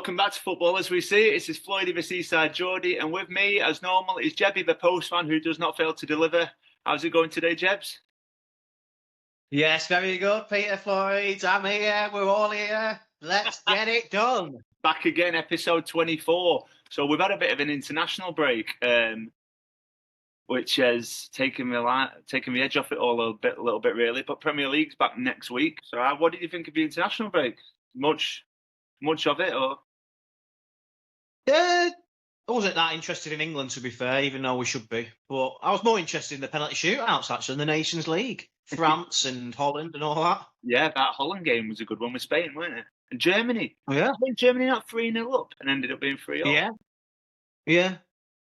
Welcome back to Football As We See It. This is Floyd of the Seaside Geordie, and with me, as normal, is Jebby, the postman who does not fail to deliver. How's it going today, Jebs? Yes, very good, Peter Floyd. I'm here. We're all here. Let's get it done. Back again, episode 24. So we've had a bit of an international break, which has taken the edge off it all a little bit, really. But Premier League's back next week. So what did you think of the international break? Much of it, or? I wasn't that interested in England, to be fair, even though we should be. But I was more interested in the penalty shootouts, actually, in the Nations League. France and Holland and all that. Yeah, that Holland game was a good one with Spain, wasn't it? And Germany. Oh, yeah. I think Germany not 3-0 up and ended up being 3-0. Yeah.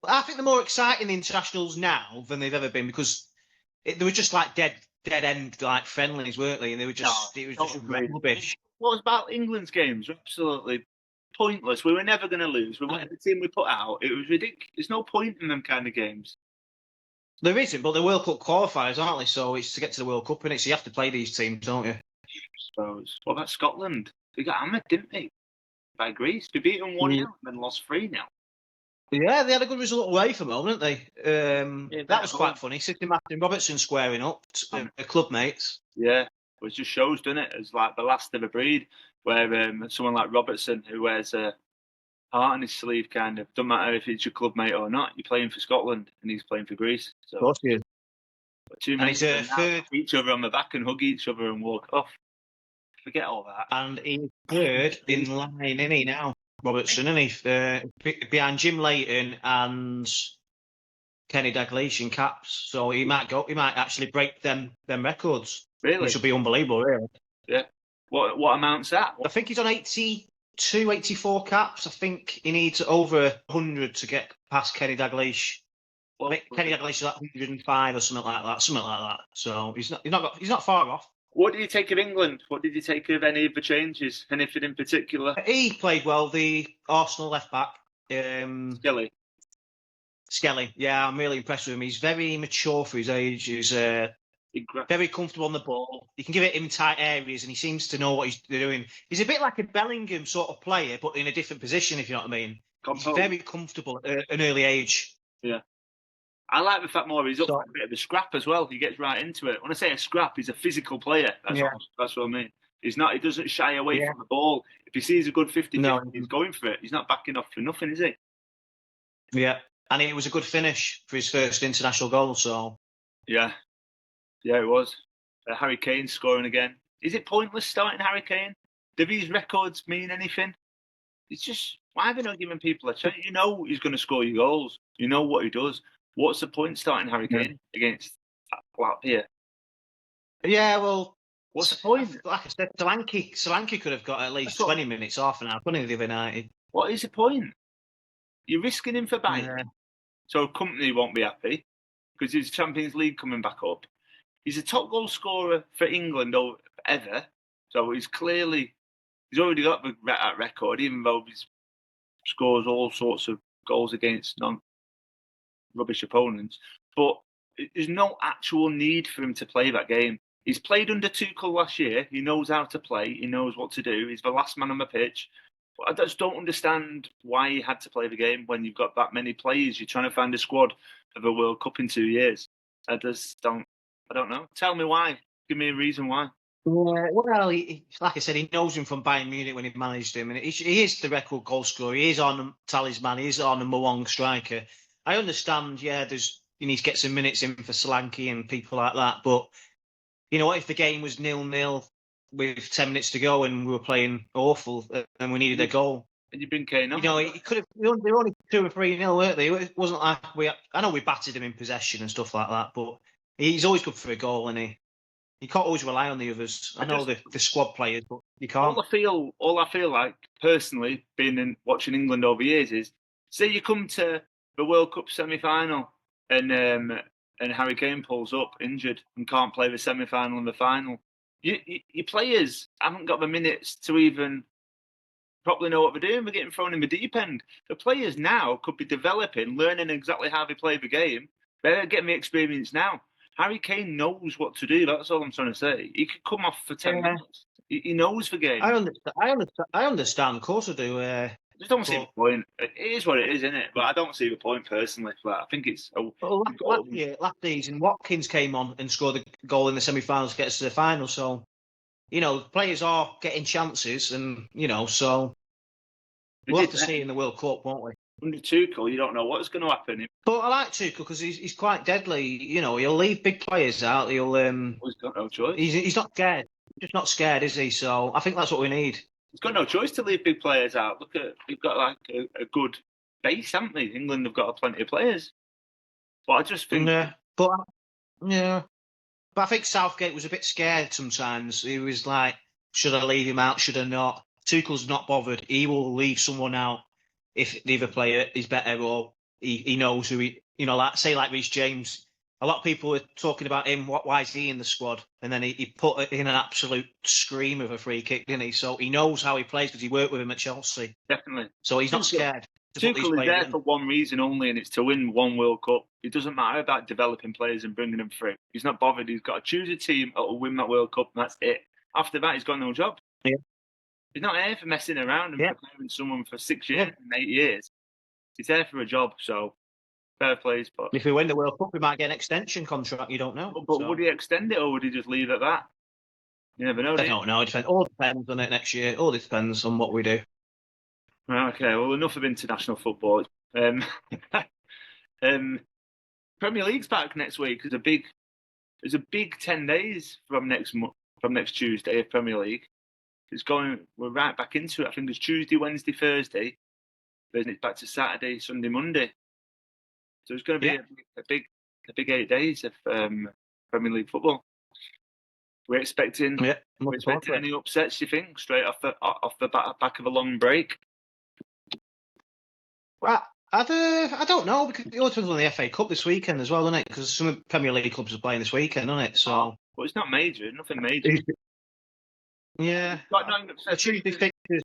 I think they're more exciting the internationals now than they've ever been because they were just like dead end like friendlies, weren't they? And they were just rubbish. What about England's games? Absolutely pointless. We were never going to lose. We wanted the team we put out. It was ridiculous. There's no point in them kind of games. There isn't, but they're World Cup qualifiers, aren't they? So it's to get to the World Cup, innit? So you have to play these teams, don't you? I suppose. What about Scotland? They got hammered, didn't they? By Greece. They beat them 1-0 and then lost 3-0. Yeah, they had a good result away from home, didn't they? That was quite funny. Sidney Martin Robertson squaring up, their club mates. Yeah, it just shows, doesn't it? It's like the last of a breed, where someone like Robertson, who wears a heart on his sleeve, kind of, doesn't matter if it's your club mate or not, you're playing for Scotland and he's playing for Greece. So, of course he is. And he's third. Each other on the back and hug each other and walk off. Forget all that. And he's third in line, isn't he, now? Robertson, isn't he? Behind Jim Leighton and Kenny Dalglish in caps. So he might actually break them records. Really? Which would be unbelievable, really. Yeah. What amount's that? I think he's on 82, 84 caps. I think he needs over 100 to get past Kenny Dalglish. Well, Kenny Dalglish is like 105 or something like that. So he's not far off. What did you take of England? What did you take of any of the changes? Anything in particular? He played well. The Arsenal left back, Skelly. Yeah, I'm really impressed with him. He's very mature for his age. He's very comfortable on the ball. You can give it him tight areas, and he seems to know what he's doing. He's a bit like a Bellingham sort of player, but in a different position, if you know what I mean. He's very comfortable at an early age. Yeah. I like the fact he's up for a bit of a scrap as well. He gets right into it. When I say a scrap, he's a physical player. That's what I mean. He doesn't shy away from the ball. If he sees a good 50-50, he's going for it. He's not backing off for nothing, is he? Yeah. And it was a good finish for his first international goal, so... Yeah, it was. Harry Kane scoring again. Is it pointless starting Harry Kane? Do these records mean anything? It's just, why are they not giving people a chance? You know he's going to score your goals. You know what he does. What's the point starting Harry Kane against that flat here? Yeah, well... What's the point? Like I said, Solanke could have got at least 20 minutes, half an hour, couldn't he, the other night? What is the point? You're risking him for Bayern. Yeah. So Company won't be happy because there's Champions League coming back up. He's a top goal scorer for England ever. So he's already got that record, even though he scores all sorts of goals against rubbish opponents. But there's no actual need for him to play that game. He's played under Tuchel last year. He knows how to play. He knows what to do. He's the last man on the pitch. But I just don't understand why he had to play the game when you've got that many players. You're trying to find a squad for the World Cup in 2 years. I don't know. Tell me why. Give me a reason why. Well, like I said, he knows him from Bayern Munich when he managed him. And he is the record goal scorer. He is on talisman. He is our number one striker. I understand, you need to get some minutes in for Solanke and people like that. But, you know what, if the game was 0-0 with 10 minutes to go and we were playing awful and we needed a goal. And you bring Kane on. He could have. They were only 2 or 3-0, weren't they? It wasn't like I know we battered him in possession and stuff like that, but he's always good for a goal, and you can't always rely on the others. I know the squad players, but you can't. All I feel like personally, watching England over years, is say you come to the World Cup semi-final and Harry Kane pulls up injured and can't play the semi-final and the final. Your players haven't got the minutes to even properly know what they're doing. They're getting thrown in the deep end. The players now could be developing, learning exactly how they play the game. They're getting the experience now. Harry Kane knows what to do. That's all I'm trying to say. He could come off for 10 minutes. He knows the game. I understand. Of course I do. I just don't see the point. It is what it is, isn't it? But I don't see the point personally. But I think it's. Last season, Watkins came on and scored a goal in the semi-finals to get us to the final. So, players are getting chances, and so we'll have to see in the World Cup, won't we? Under Tuchel, you don't know what's going to happen. But I like Tuchel because he's quite deadly. He'll leave big players out. He's got no choice. He's not scared. He's just not scared, is he? So I think that's what we need. He's got no choice to leave big players out. Look at we've got like a good base, haven't we? England have got plenty of players. But I just think, but I think Southgate was a bit scared sometimes. He was like, should I leave him out? Should I not? Tuchel's not bothered. He will leave someone out if the other player is better or he knows who like Reece James. A lot of people were talking about him. Why is he in the squad? And then he put it in an absolute scream of a free kick, didn't he? So he knows how he plays because he worked with him at Chelsea. Definitely. So he's not scared. Tuchel is there for one reason only, and it's to win one World Cup. It doesn't matter about developing players and bringing them through. He's not bothered. He's got to choose a team that will win that World Cup, and that's it. After that, he's got no job. Yeah. He's not there for messing around and preparing someone for 6 years and 8 years. He's there for a job, so fair plays. But if we win the World Cup, we might get an extension contract. You don't know. But would he extend it or would he just leave it at that? You never know. I don't know. It all depends on it next year. All depends on what we do. Okay, well, enough of international football. Premier League's back next week. There's a big 10 days from next Tuesday of Premier League. We're right back into it. I think it's Tuesday, Wednesday, Thursday. Then it's back to Saturday, Sunday, Monday. So it's going to be a big 8 days of Premier League football. We're expecting any upsets, you think, straight off the back of a long break? Well, I don't know, because it all depends on the FA Cup this weekend as well, doesn't it? Because some Premier League clubs are playing this weekend, doesn't it? So, well, it's not major, nothing major. Yeah. Tuesday fixtures.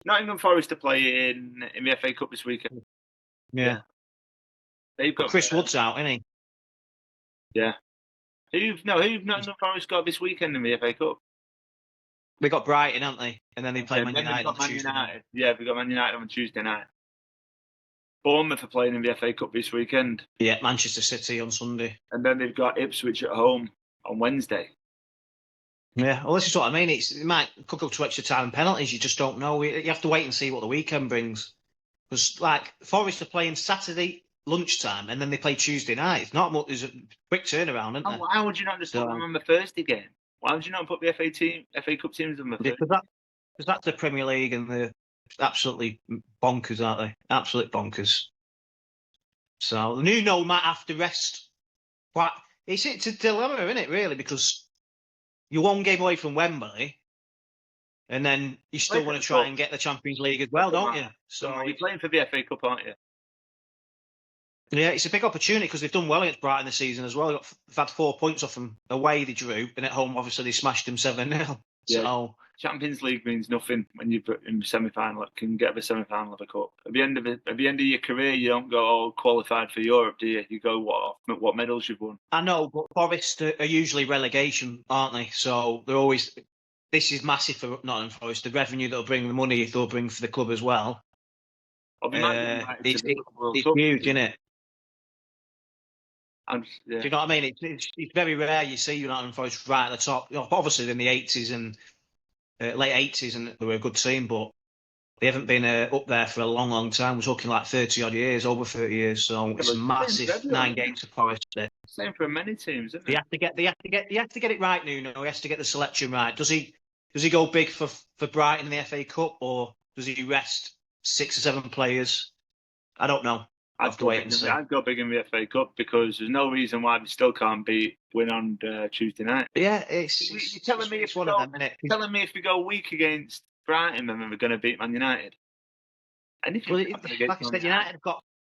Nottingham Forest to play in the FA Cup this weekend. Yeah. They've got Chris Wood's out, isn't he? Yeah. Who've Nottingham Forest got this weekend in the FA Cup? They got Brighton, haven't they? And then they play Man United on Tuesday night. Yeah, we got Man United on Tuesday night. Bournemouth are playing in the FA Cup this weekend. Yeah, Manchester City on Sunday. And then they've got Ipswich at home on Wednesday. Yeah, well, this is what I mean. It might could go to extra time and penalties. You just don't know. You have to wait and see what the weekend brings. Because, like, Forest are playing Saturday lunchtime and then they play Tuesday night. It's not much. There's a quick turnaround, isn't there? Why would you not just put them on the Thursday game? Why would you not put the FA Cup teams on the Thursday? Because that's the Premier League and they're absolutely bonkers, aren't they? Absolute bonkers. So the Nuno might have to rest. But it's a dilemma, isn't it, really? Because you're one game away from Wembley, and then you still want to try and get the Champions League as well, don't you? So you're playing for the FA Cup, aren't you? Yeah, it's a big opportunity because they've done well against Brighton this season as well. They've had 4 points off them away. They drew, and at home, obviously, they smashed them 7-0. Yeah. So Champions League means nothing when you're in the semi-final. Can get the semi-final of a cup. At the end of your career, you don't go qualified for Europe, do you? You go what medals you've won. I know, but Forest are usually relegation, aren't they? So they're always. This is massive for Nottingham Forest. The revenue that'll bring the money they'll bring for the club as well. It's huge, isn't it? Yeah. Do you know what I mean? It's very rare you see Nottingham Forest right at the top. Obviously, in the 80s and late 80s, and they were a good team, but they haven't been up there for a long, long time. We're talking like 30 odd years, over 30 years. So it's a massive 9 games for Forest. Same for many teams, isn't it? They have to get it right, Nuno. He has to get the selection right. Does he go big for Brighton in the FA Cup, or does he rest 6 or 7 players? I don't know. I'd go big in the FA Cup because there's no reason why we still can't win on Tuesday night. Yeah, you're telling me it's one of them, innit? You're telling me if we go weak against Brighton, then we're going to beat Man United. Like I said,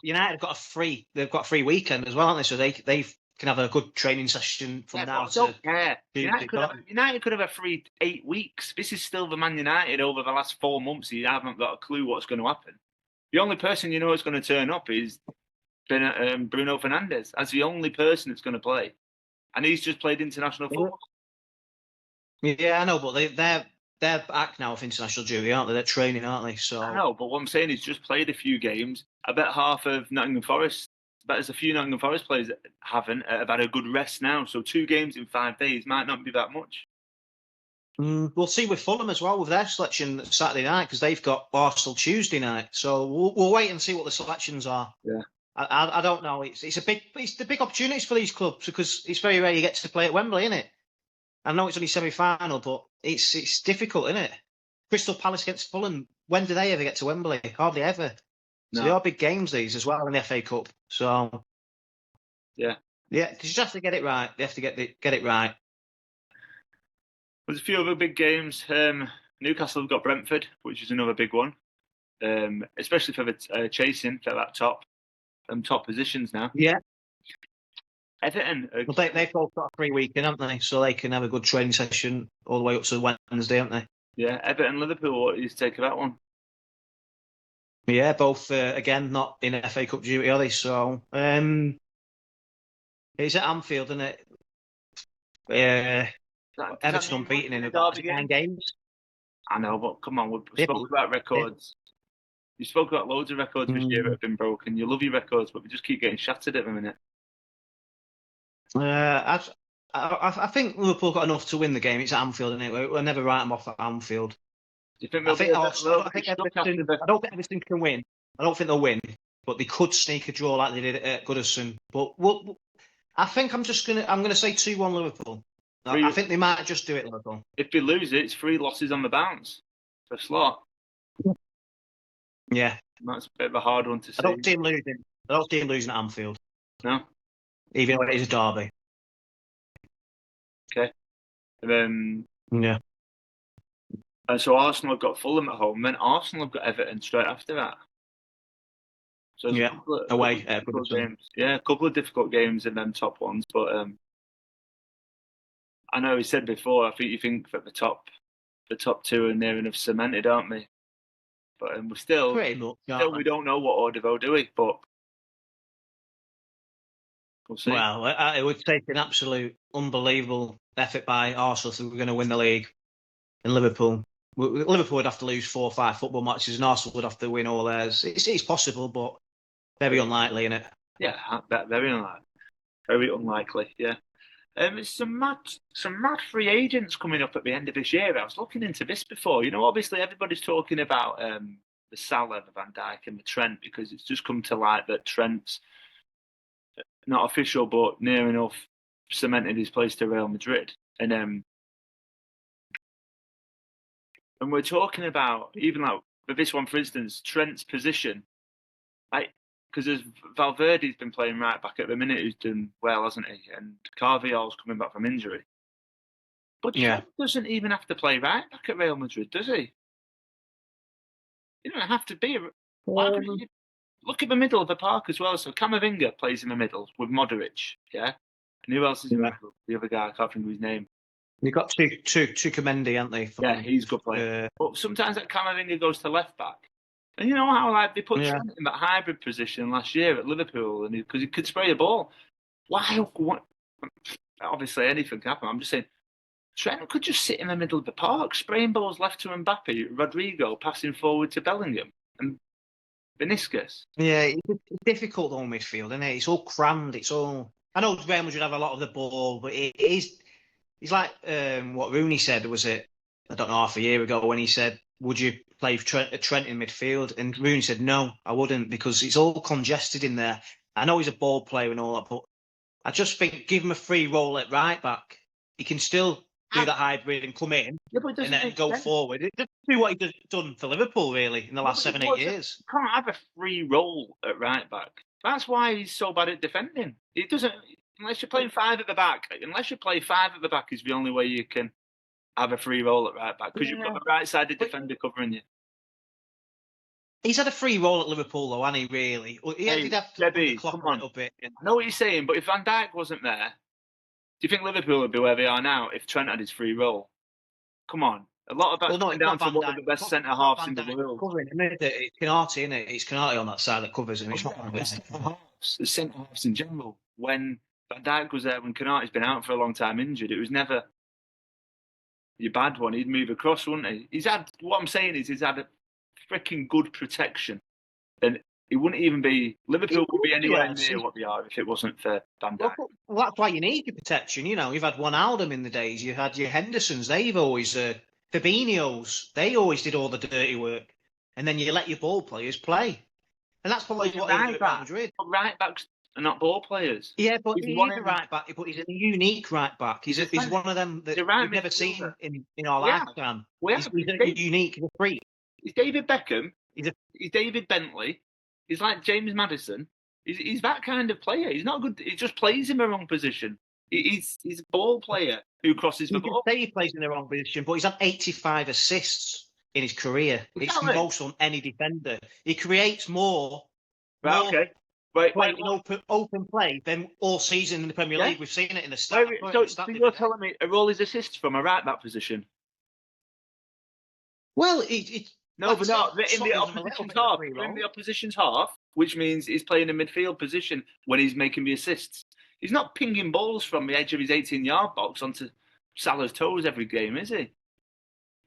United have got a free weekend as well, haven't they? So they can have a good training session from now. I don't care. United could have a free 8 weeks. This is still the Man United over the last 4 months. You haven't got a clue what's going to happen. The only person you know is going to turn up is Bruno Fernandes. That's the only person that's going to play. And he's just played international football. Yeah, I know, but they're back now of international duty, aren't they? They're training, aren't they? So I know, but what I'm saying is just played a few games. I bet half of Nottingham Forest, I bet there's a few Nottingham Forest players that haven't, have had a good rest now. So 2 games in 5 days might not be that much. we'll see with Fulham as well with their selection Saturday night because they've got Arsenal Tuesday night. So we'll wait and see what the selections are. Yeah. I don't know. It's the big opportunities for these clubs because it's very rare you get to play at Wembley, isn't it? I know it's only semi-final, but it's difficult, isn't it? Crystal Palace against Fulham. When do they ever get to Wembley? Hardly ever. So No. they are big games these as well in the FA Cup. So Yeah, because you just have to get it right. They have to get it right. There's a few other big games. Newcastle have got Brentford, which is another big one, especially for the chasing for that top positions now. Yeah. Everton. Well, they've both got a free weekend, haven't they? So they can have a good training session all the way up to Wednesday, haven't they? Yeah, Everton, Liverpool. What do you take of that one? Yeah, both again not in FA Cup duty, are they? So it's at Anfield, isn't it? Everton unbeaten in about 9 games. I know, but come on, we've spoken about records. You spoke about loads of records this year that have been broken. You love your records, but we just keep getting shattered at the minute. I think Liverpool got enough to win the game. It's at Anfield, isn't it? We'll never write them off at Anfield. Do you think I don't think Everton can win. I don't think they'll win, but they could sneak a draw like they did at Goodison. But I think I'm going to say 2-1 Liverpool. I think they might just do it, Liverpool. If they lose it, it's 3 losses on the bounce for slot. Yeah. That's a bit of a hard one to see. I don't see them losing at Anfield. No? Even though it is a derby. Okay. Yeah. And so Arsenal have got Fulham at home, then Arsenal have got Everton straight after that. So away. Games. Yeah, a couple of difficult games in them top ones, but I know he said before, I think you think that the top 2 are near enough cemented, aren't they? But we're still, pretty much, we don't know what order they'll do it, but we'll see. Well, it would take an absolute unbelievable effort by Arsenal if we were going to win the league. And Liverpool would have to lose 4 or 5 football matches, and Arsenal would have to win all theirs. It's possible, but very unlikely, isn't it? Yeah, very unlikely. Very unlikely. Yeah. There's some mad free agents coming up at the end of this year. I was looking into this before. You know, obviously everybody's talking about the Salah, the Van Dijk, and the Trent because it's just come to light that Trent's not official, but near enough cemented his place to Real Madrid. And we're talking about even like with this one, for instance, Trent's position, because Valverde's been playing right back at the minute, who's done well, hasn't he? And Carvalhal's coming back from injury. But Trent doesn't even have to play right back at Real Madrid, does he? You don't have to be. Look at the middle of the park as well. So Camavinga plays in the middle with Modric, yeah? And who else is in the middle? The other guy, I can't think of his name. You've got Chukamendi, haven't they? Yeah, he's a good player. But sometimes that Camavinga goes to left back. And you know how they put Trent in that hybrid position last year at Liverpool, and because he could spray a ball. Why? Obviously, anything can happen. I'm just saying, Trent could just sit in the middle of the park, spraying balls left to Mbappe, Rodrigo passing forward to Bellingham, and Vinicius. Yeah, it's difficult on midfield, isn't it? It's all crammed. I know Real Madrid have a lot of the ball, but it's like what Rooney said, was it? I don't know, half a year ago when he said, would you play Trent in midfield? And Rooney said, no, I wouldn't, because it's all congested in there. I know he's a ball player and all that, but I just think give him a free role at right back. He can still do that hybrid and come in and then go forward. Just do what he's done for Liverpool, really, in the last 7-8 years. You can't have a free role at right back. That's why he's so bad at defending. It doesn't, unless you're playing 5 at the back. Unless you play 5 at the back is the only way you can have a free role at right back, because you've got the right-sided defender covering you. He's had a free role at Liverpool, though, hasn't he, really? He did have to Jebby, the clock a little bit. I know what you're saying, but if Van Dijk wasn't there, do you think Liverpool would be where they are now if Trent had his free role? Come on. A lot of that's coming down to one of the best centre-halves in the world. Covering him, it's Canati, isn't it? It's Canati on that side that covers him. It's not the centre-halves in general. When Van Dijk was there, when Canati's been out for a long time injured, it was never... your bad one, he'd move across, wouldn't he? What I'm saying is he's had a freaking good protection. And he wouldn't even be, Liverpool would be anywhere near what they are if it wasn't for Van Dijk. Well, that's why you need your protection. You know, you've had Wijnaldum in the days, you had your Hendersons, they've always, Fabinho's, they always did all the dirty work. And then you let your ball players play. And that's probably what they do at Real Madrid. Right backs are not ball players. Yeah, but he's a right back, but he's a unique right back. He's one of them that we've never seen in our lifetime. He's unique, he's a freak. He's David Beckham, he's David Bentley, he's like James Maddison. He's that kind of player. He's not good. He just plays in the wrong position. He's a ball player who crosses the ball. You can say he plays in the wrong position, but he's had 85 assists in his career. It's the most on any defender. He creates more. Right, okay. Wait, open play than all season in the Premier League. We've seen it in the stat. So you're telling me are all his assists from a right back position? Well, no, but not in the opposition's half. In the opposition's half, which means he's playing a midfield position when he's making the assists. He's not pinging balls from the edge of his 18-yard box onto Salah's toes every game, is he?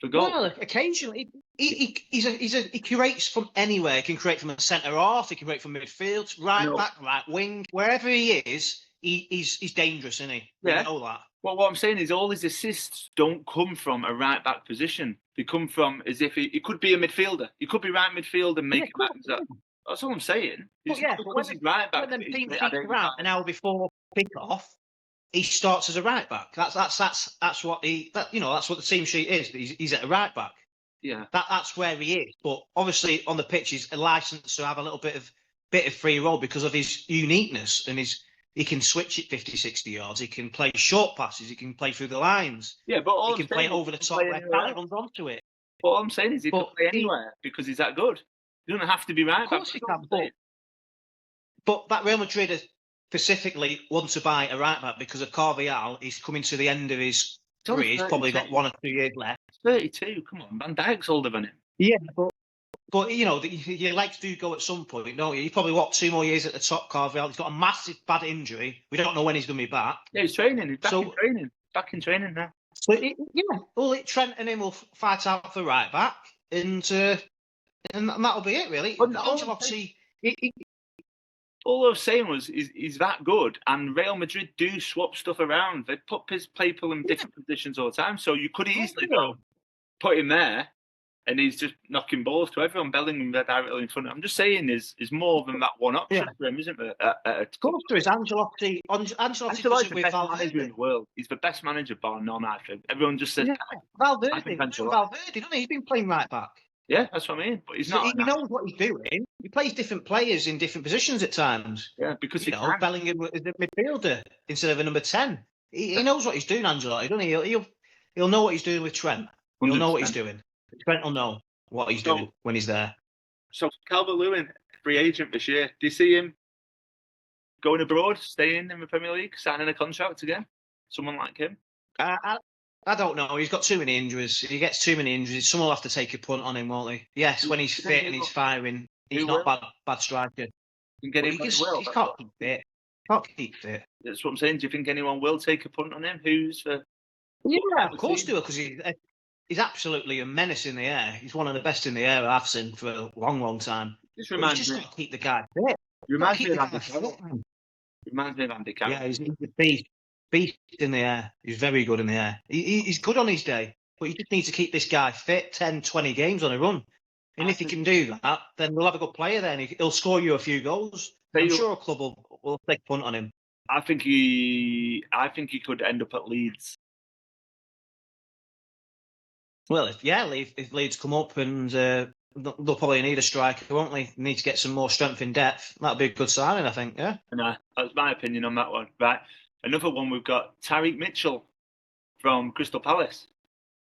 For goal. Well, occasionally he creates from anywhere. He can create from a centre half. He can create from midfield, back, right wing, wherever he is. He's dangerous, isn't he? Yeah. You know that. Well, what I'm saying is all his assists don't come from a right back position. They come from as if he could be a midfielder. He could be right midfield and make it back. That's all I'm saying. But when right back, when the team kicks around an hour before kick-off, he starts as a right back. That's what that's what the team sheet is. He's at a right back. Yeah. That's where he is. But obviously on the pitch he's licensed to have a little bit of free roll because of his uniqueness and he can switch it 50, 60 yards. He can play short passes. He can play through the lines. Yeah, but he can play over the top where Cali runs onto it. But all I'm saying is he can play anywhere because he's that good. He doesn't have to be right back. Of course he can. But that Real Madrid specifically want to buy a right back because of Carvajal. He's coming to the end of his career. He's probably got 1 or 2 years left. 32. Come on, Van Dijk's older than him. Yeah, but you know, your legs do go at some point, don't you? You probably want 2 more years at the top, Carvajal. He's got a massive bad injury. We don't know when he's going to be back. Yeah, he's training. He's back in training now. So Trent and him will fight out for right back, and that'll be it, really. All I was saying was he's that good, and Real Madrid do swap stuff around. They put people in different positions all the time, so you could easily put him there, and he's just knocking balls to everyone, Bellingham directly in front of him. I'm just saying there's more than that one option for him, isn't there? Of course there is. Ancelotti Ancelotti's the best manager in the world. He's the best manager bar none, I think. Everyone just says Valverde, doesn't he? He's been playing right back. Yeah, that's what I mean. But he's not. He knows what he's doing. He plays different players in different positions at times. Yeah, because Bellingham is a midfielder instead of a number 10. He knows what he's doing, Ancelotti, doesn't he? He'll know what he's doing with Trent. He'll 100%. Know what he's doing. Trent will know what he's doing when he's there. So Calvert-Lewin, free agent this year. Do you see him going abroad, staying in the Premier League, signing a contract again? Someone like him? I don't know. He's got too many injuries. If he gets too many injuries, someone will have to take a punt on him, won't they? Yes, when he's fit and he's firing, he's not bad striker. He can't keep fit. Can't keep fit. That's what I'm saying. Do you think anyone will take a punt on him? Yeah, of course do, because he's absolutely a menace in the air. He's one of the best in the air I've seen for a long, long time. Just got to keep the guy fit. Reminds me of Andy Carroll. Yeah, he's a beast in the air. He's very good in the air. He's good on his day, but you just need to keep this guy fit 10, 20 games on a run. And if he can do that, then we'll have a good player then. He'll score you a few goals. I'm sure a club will take a punt on him. I think he could end up at Leeds. Well, if Leeds come up and they'll probably need a striker, won't they? Need to get some more strength in depth. That'll be a good signing, I think, yeah? No, that's my opinion on that one. Right. Another one, we've got Tariq Mitchell from Crystal Palace.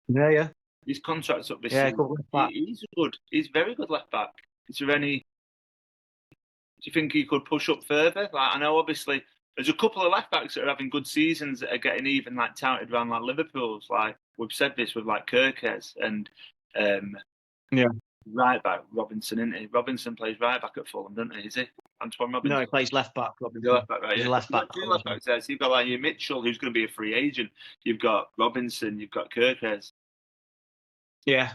Yeah. His contract's up this season. He's very good left back. Is there any... Do you think he could push up further? Like, I know, obviously, there's a couple of left backs that are having good seasons that are getting even touted around like Liverpool's. Like we've said this with like Kirkes and right back Robinson, isn't he? Robinson plays right back at Fulham, doesn't he? Is he? Antoine Robinson. No, he plays left back. He's a left back, right? He's Yeah. a left back. You've got two left backs there. So you've got like your Mitchell, who's going to be a free agent. You've got Robinson. You've got Kirkes. Yeah.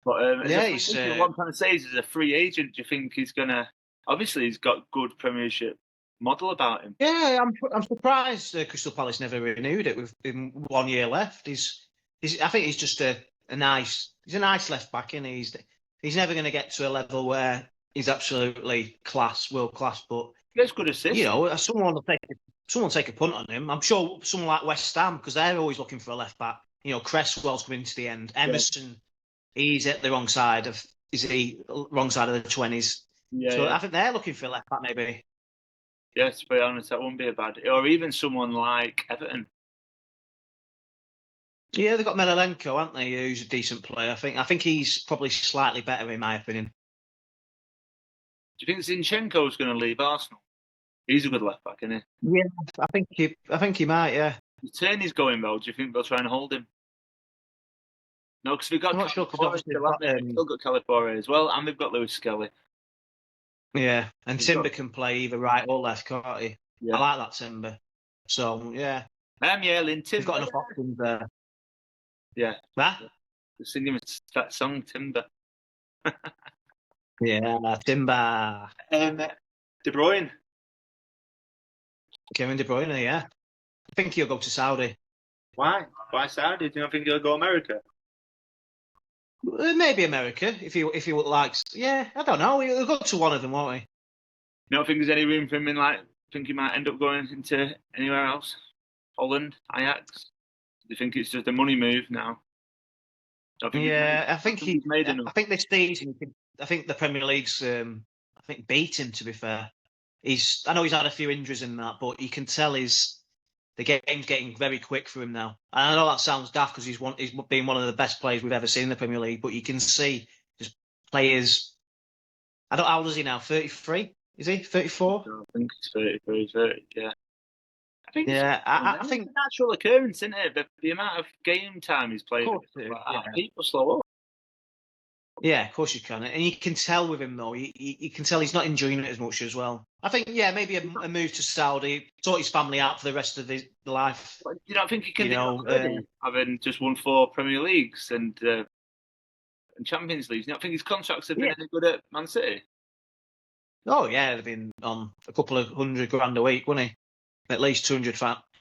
But Yeah, what I'm trying to say is, as a free agent, do you think he's going to? Obviously, he's got good Premiership model about him. Yeah, I'm surprised Crystal Palace never renewed it with him 1 year left. I think he's just a nice left back, and he's never going to get to a level where he's absolutely world class. But he has good assists. You know, someone will take a punt on him. I'm sure someone like West Ham, because they're always looking for a left back. You know, Cresswell's coming to the end. Emerson, he's at the wrong side of the 20s. Yeah. So I think they're looking for a left back, maybe. Yeah, to be honest, that wouldn't be a bad. Or even someone like Everton. Yeah, they've got Melalenko, haven't they? Who's a decent player. I think he's probably slightly better, in my opinion. Do you think Zinchenko's going to leave Arsenal? He's a good left back, isn't he? Yeah, I think he might. Yeah. If Tierney's going though, do you think they'll try and hold him? No, because we've got. I'm not sure, because we've still got Calipore as well, and we've got Lewis Skelly. Yeah, and Timber can play either right or left, can't he? Yeah. I like that Timber. So yeah. I'm yelling Timber. We've got enough options there. Yeah. Huh? Singing that song, Timber. Yeah, Timber. De Bruyne. Kevin De Bruyne, yeah. I think he'll go to Saudi. Why? Why Saudi? Do you not think he'll go America? Maybe America, if he likes. Yeah, I don't know. He'll go to one of them, won't he? You don't think there's any room for him in, think he might end up going into anywhere else? Holland, Ajax? Do you think it's just a money move now? I think he's made enough. I think this season, I think the Premier League's, beat him, to be fair. I know he's had a few injuries in that, but you can tell the game's getting very quick for him now. And I know that sounds daft because he's been one of the best players we've ever seen in the Premier League, but you can see just players. How old is he now? 33? Is he 34? I think he's 33, 30, yeah. I think it's a natural occurrence, isn't it? The amount of game time he's played, people slow up. Yeah, of course you can, and you can tell with him though. You can tell he's not enjoying it as much as well. I think, maybe a move to Saudi, sort his family out for the rest of his life. You don't think he can do that, having just won 4 Premier Leagues and Champions Leagues? You don't think his contracts have been any good at Man City? Oh yeah, they've been on a couple of $100,000 a week, wouldn't he? At least 200.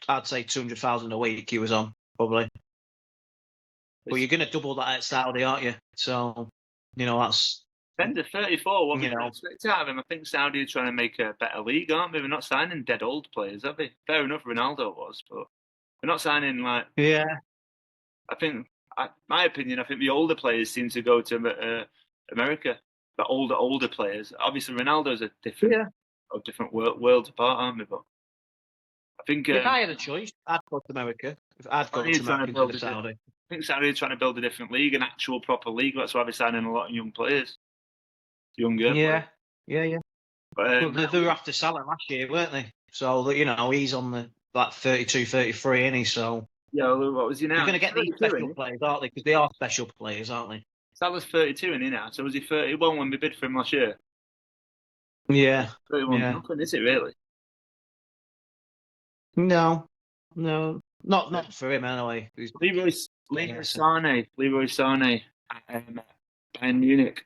I'd say 200,000 a week he was on, probably. But you're going to double that at Saudi, aren't you? So, that's. Fender 34, what we expect out of him. I think Saudi are trying to make a better league, aren't they? They're not signing dead old players, have they? Fair enough, Ronaldo was, but they're not signing Yeah. I think, my opinion, I think the older players seem to go to America. The older players. Obviously, Ronaldo's a different world apart, aren't they? But I think if I had a choice, I'd go to America. I'd go to America to Saudi. I think Saudi are trying to build a different league, an actual proper league. That's why they're signing a lot of young players. Younger. Yeah. But, they were after Salah last year, weren't they? So, he's on the 32, 33, isn't he? So. Yeah, what was he now? They're going to get these special players, aren't they? Because they are special players, aren't they? Salah's 32, isn't he now? So was he 31 when we bid for him last year? Yeah. 31, nothing, is it really? No, not for him anyway. Leroy Sané at Bayern Munich.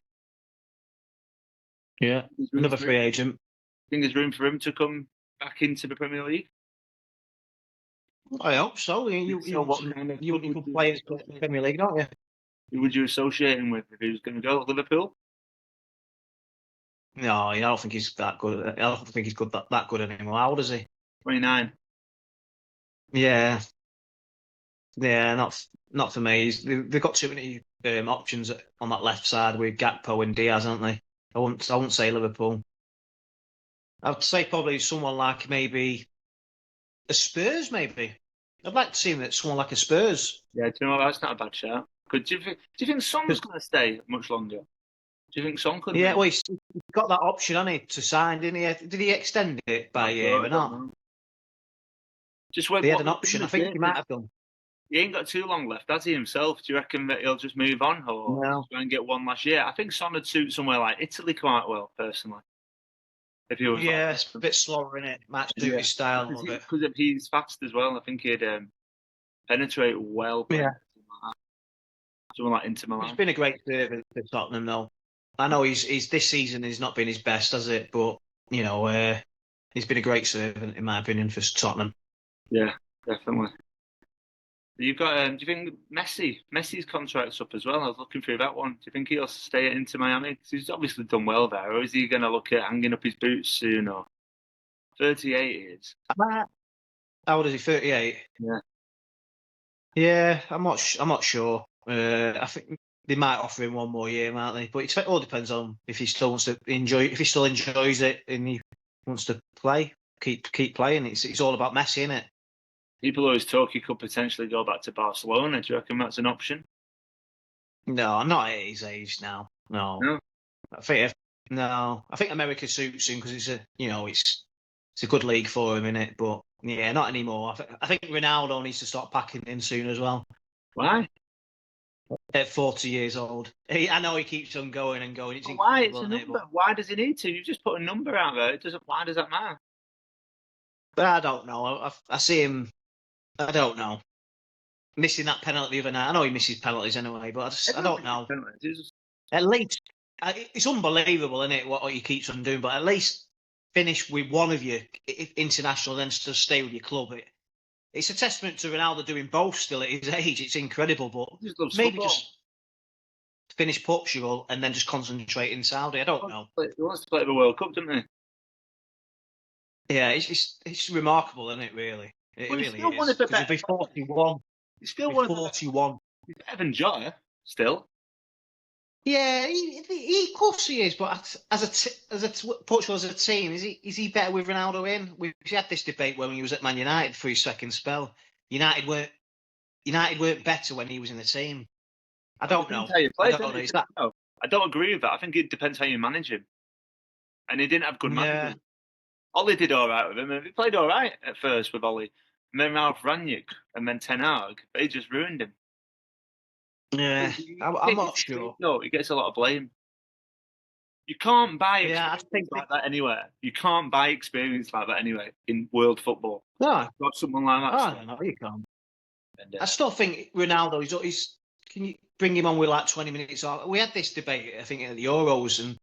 Yeah, another free agent. Think there's room for him to come back into the Premier League? I hope so. You can play in the Premier League, don't you? Who would you associate him with if he was going to go? Liverpool? No, I don't think he's that good. I don't think he's that good anymore. How old is he? 29. Yeah, not for me. They've got too many options on that left side with Gakpo and Diaz, haven't they? I wouldn't say Liverpool. I'd say probably someone like maybe a Spurs, maybe. I'd like to see him at someone like a Spurs. Yeah, do you know what? That's not a bad shout. Do you think Son's going to stay much longer? Do you think Son could? Yeah, well, he's got that option, hasn't he, to sign, didn't he? Did he extend it by a year or not? He had an option. I think he might have done. He ain't got too long left, has he himself? Do you reckon that he'll just move on or try and get one last year? I think Son would suit somewhere like Italy quite well, personally. If he was, Yeah, it's a bit slower in it. Might suit his style a little bit. because he's fast as well. I think he'd penetrate well. Yeah. Someone like Inter He's Milan. been a great servant for Tottenham, though. I know he's this season has not been his best, has it? But you know, he's been a great servant in my opinion for Tottenham. Yeah, definitely. You've got. Do you think Messi's contract's up as well? I was looking through that one. Do you think he'll stay at Inter Miami? 'Cause he's obviously done well there, or is he going to look at hanging up his boots soon? Or 38 he is. How old is he? 38. Yeah. Yeah, I'm not sure. I think they might offer him one more year, might they? But it all depends on if he still wants to if he still enjoys it and he wants to play, keep playing. It's all about Messi, isn't it? People always talk he could potentially go back to Barcelona. Do you reckon that's an option? No, not at his age now. No. I think I think America suits him because it's a good league for him, innit? But yeah, not anymore. I think Ronaldo needs to start packing in soon as well. Why? At 40 years old, I know he keeps on going and going. It's why? It's a incredible, number. Why does he need to? You just put a number out there. It doesn't. Why does that matter? but I don't know. I see him. I don't know. Missing that penalty the other night. I know he misses penalties anyway, but I don't know. At least it's unbelievable, isn't it? What he keeps on doing, but at least finish with one of your international, then to stay with your club. It's a testament to Ronaldo doing both still at his age. It's incredible, but maybe just finish Portugal and then just concentrate in Saudi. I don't know. He wants to play the World Cup, doesn't he? Yeah, it's remarkable, isn't it? Really, it really is. He'll be 41. He's still one 41. He's better than Jota, still. Yeah, of course he is. But Portugal as a team, is he better with Ronaldo in? We had this debate when he was at Man United for his second spell. United weren't better when he was in the team. I don't know. I don't agree with that. I think it depends how you manage him. And he didn't have good management. Ollie did all right with him. He played all right at first with Ollie. And then Ralph Rangnick and then Ten Hag, they just ruined him. Yeah, I'm not sure. No, he gets a lot of blame. You can't buy experience like that anywhere. You can't buy experience like that anywhere in world football. No. Got someone like that. I don't know, you can't. I still think Ronaldo, can you bring him on with like 20 minutes off? We had this debate, I think, at the Euros, and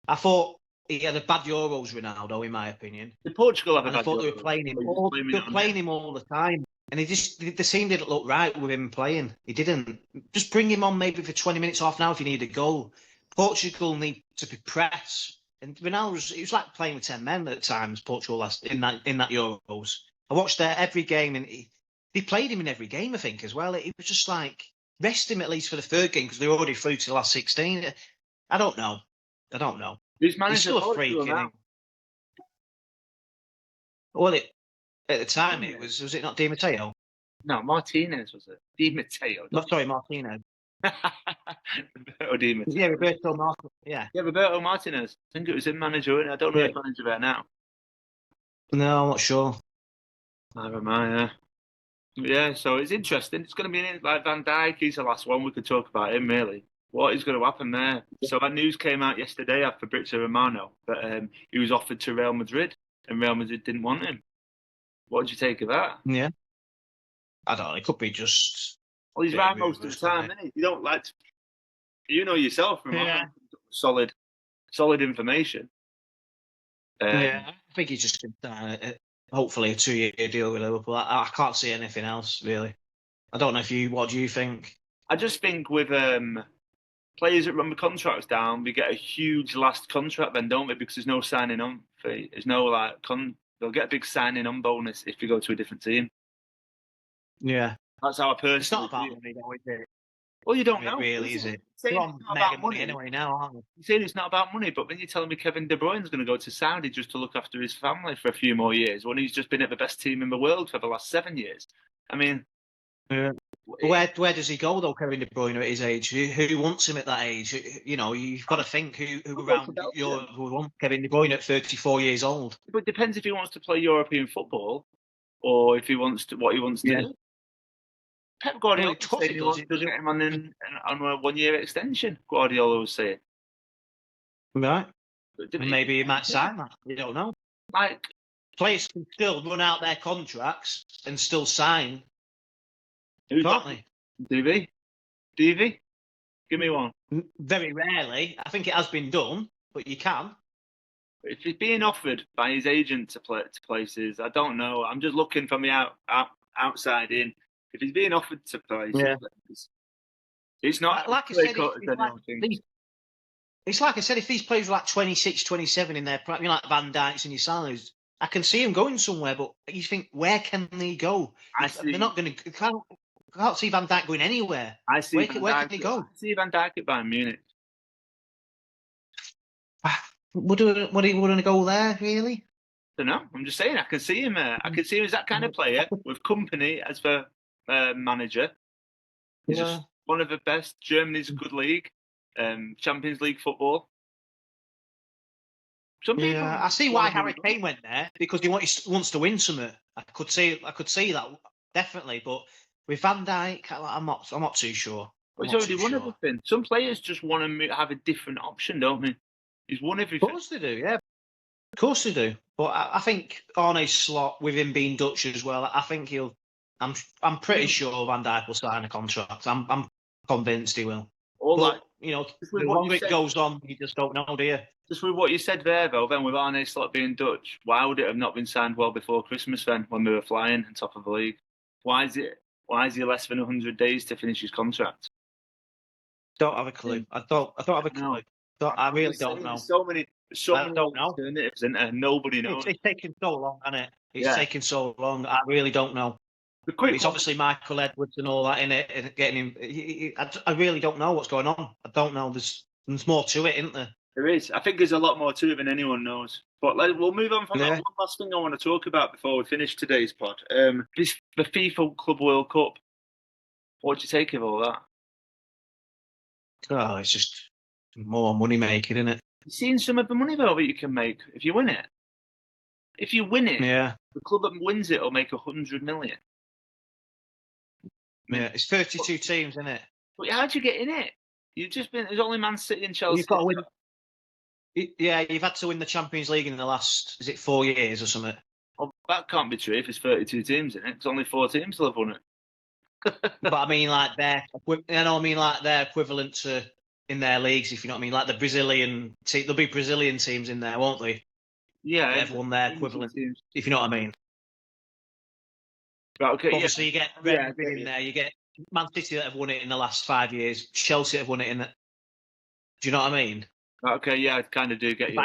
I thought he had a bad Euros, Ronaldo, in my opinion. Did Portugal have a bad I thought Euros? they were playing him. They were playing him all the time. And the team didn't look right with him playing. He didn't. Just bring him on maybe for 20 minutes off now if you need a goal. Portugal need to be pressed. And Ronaldo, it was like playing with 10 men at times, Portugal in that Euros. I watched every game and they played him in every game, I think, as well. It was just like, rest him at least for the third game because they're already through to the last 16. I don't know. He's still a freak, isn't he? Well, at the time, was it not Di Matteo? No, Martinez was it? Di Matteo. No, sorry, Martinez. Roberto Di Matteo. Yeah, Roberto Martinez. Yeah, Roberto Martinez. I think it was him manager, and I don't know if manager there now. No, I'm not sure. Never mind. Yeah, so it's interesting. It's going to be like Van Dijk. He's the last one. We could talk about him, really. What is going to happen there? So that news came out yesterday after Fabrizio Romano that he was offered to Real Madrid, and Real Madrid didn't want him. What did you take of that? Yeah. I don't know. It could be just. Well, he's right most of the time, isn't he? You don't like to, you know yourself from solid information. I think he's just hopefully a 2-year deal with Liverpool. I can't see anything else really. I don't know what do you think? I just think with players that run the contracts down, we get a huge last contract then, don't we? Because there's no signing on fee. There's no they'll get a big signing on bonus if you go to a different team. Yeah. That's how I personally. It's not about money, though, is it? Well, you don't know. Really, is it? It's not about money anyway now, aren't we? You're saying it's not about money, but then you're telling me Kevin De Bruyne's going to go to Saudi just to look after his family for a few more years when he's just been at the best team in the world for the last 7 years. I mean, where does he go though, Kevin De Bruyne at his age? Who wants him at that age? You know, you've got to think who around who wants Kevin De Bruyne at 34 years old. But it depends if he wants to play European football or if he wants to what he wants to do. Pep Guardiola said he wants to get him on a 1-year extension. Guardiola was saying, right? Maybe he might sign that. You don't know. Like, Players can still run out their contracts and still sign, can't they? DV? Give me one. Very rarely. I think it has been done, but you can. If he's being offered by his agent to places, I don't know. I'm just looking from the outside in. If he's being offered to places, it's not like I clear said, cut as anyone thinks. It's like I said, if these players were like 26, 27 in their prime, like Van Dijk's and your salaries, I can see him going somewhere, but you think, where can they go? They're not going to. Can't see Van Dijk going anywhere. Where can he go? I see Van Dijk at Bayern Munich. Would he want to go there, really? I don't know. I'm just saying, I can see him. I can see him as that kind of player with company as the manager. He's just one of the best. Germany's a good league. Champions League football. Some people. I see why Harry Kane went there, because he wants to win something. I could see that definitely, but with Van Dijk, I'm not too sure. He's already won everything. Some players just want to have a different option, don't they? He's won everything. Of course they do, yeah. Of course they do. But I think Arne's slot, with him being Dutch as well, I think he'll. I'm pretty sure Van Dijk will sign a contract. I'm convinced he will. But the longer it goes on, you just don't know, do you? Just with what you said there, though, then with Arne Slot being Dutch, why would it have not been signed well before Christmas then, when we were flying on top of the league? Why is he less than 100 days to finish his contract? Don't have a clue. I don't have a clue. I really don't know. So many alternatives, and nobody knows. It's taken so long, hasn't it? It's taken so long. I really don't know. It's obviously Michael Edwards and all that in it, and getting him. I really don't know what's going on. I don't know. There's more to it, isn't there? There is. I think there's a lot more to it than anyone knows. But we'll move on from that. One last thing I want to talk about before we finish today's pod. The FIFA Club World Cup. What do you take of all that? Oh, it's just more money making, isn't it? You've seen some of the money, though, that you can make if you win it. If you win it, the club that wins it will make 100 million. Yeah, it's 32 teams, isn't it? But how'd you get in it? There's only Man City and Chelsea. You've got to win. Yeah, you've had to win the Champions League in the last, 4 years or something? Well, that can't be true if there's 32 teams in it. There's only 4 teams that have won it. But I mean, they're equivalent to in their leagues, if you know what I mean. Like the Brazilian team, there'll be Brazilian teams in there, won't they? Yeah, they've won their equivalent teams, if you know what I mean. Right, okay. Obviously, you get Real Madrid in there. You get Man City that have won it in the last 5 years. Chelsea have won it in it. Do you know what I mean? Okay, yeah, I kind of do get you.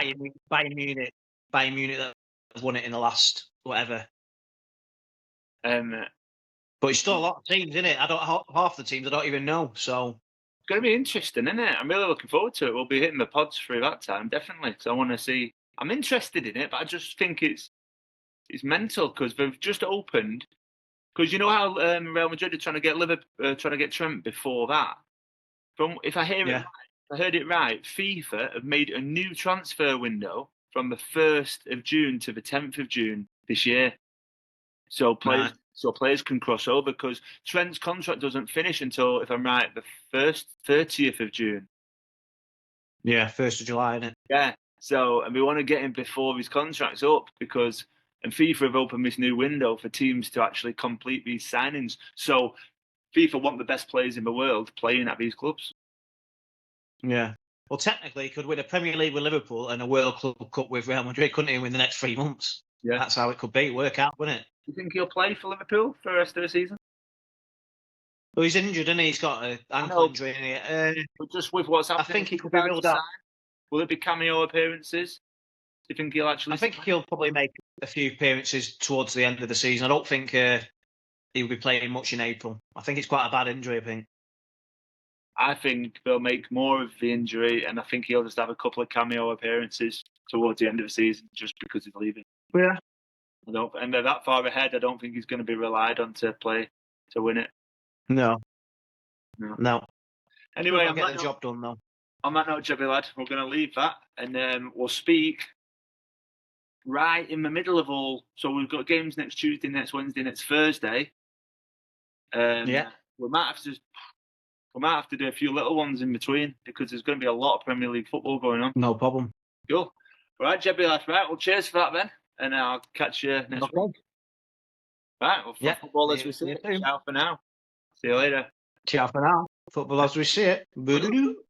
Bayern Munich that have won it in the last whatever. But it's still a lot of teams, isn't it? Half the teams I don't even know. So it's going to be interesting, isn't it? I'm really looking forward to it. We'll be hitting the pods through that time, definitely. So I want to see. I'm interested in it, but I just think it's mental because they've just opened. Because you know how Real Madrid are trying to get Trent before that. If I heard it right, FIFA have made a new transfer window from the 1st of June to the 10th of June this year. So players can cross over because Trent's contract doesn't finish until, if I'm right, the 30th of June. Yeah, 1st of July, isn't it? Yeah. So, and we want to get him before his contract's up because, and FIFA have opened this new window for teams to actually complete these signings. So FIFA want the best players in the world playing at these clubs. Yeah. Well, technically, he could win a Premier League with Liverpool and a World Club Cup with Real Madrid, couldn't he, in the next 3 months? Yeah. That's how it could be. Work out, wouldn't it? Do you think he'll play for Liverpool for the rest of the season? Well, he's injured, isn't he? He's got an ankle injury. But just with what's happening, I think he could be ruled out. Will it be cameo appearances? Do you think he'll actually? I think he'll probably make a few appearances towards the end of the season. I don't think he'll be playing much in April. I think it's quite a bad injury, I think. I think they'll make more of the injury, and I think he'll just have a couple of cameo appearances towards the end of the season just because he's leaving. Yeah. And they're that far ahead, I don't think he's going to be relied on to play to win it. No. Anyway, I'll get the job done, though. On that note, Jebby lad, we're going to leave that, and we'll speak right in the middle of all. So we've got games next Tuesday, next Wednesday, next Thursday. Yeah. We might have to do a few little ones in between because there's going to be a lot of Premier League football going on. No problem. Cool. Right, Jebby, lads. Right, well, cheers for that, then. And I'll catch you next week. Right, well, Yeah. football as we see it. Ciao for now. See you later. Ciao for now. Football as we see it. Boo-doo-doo.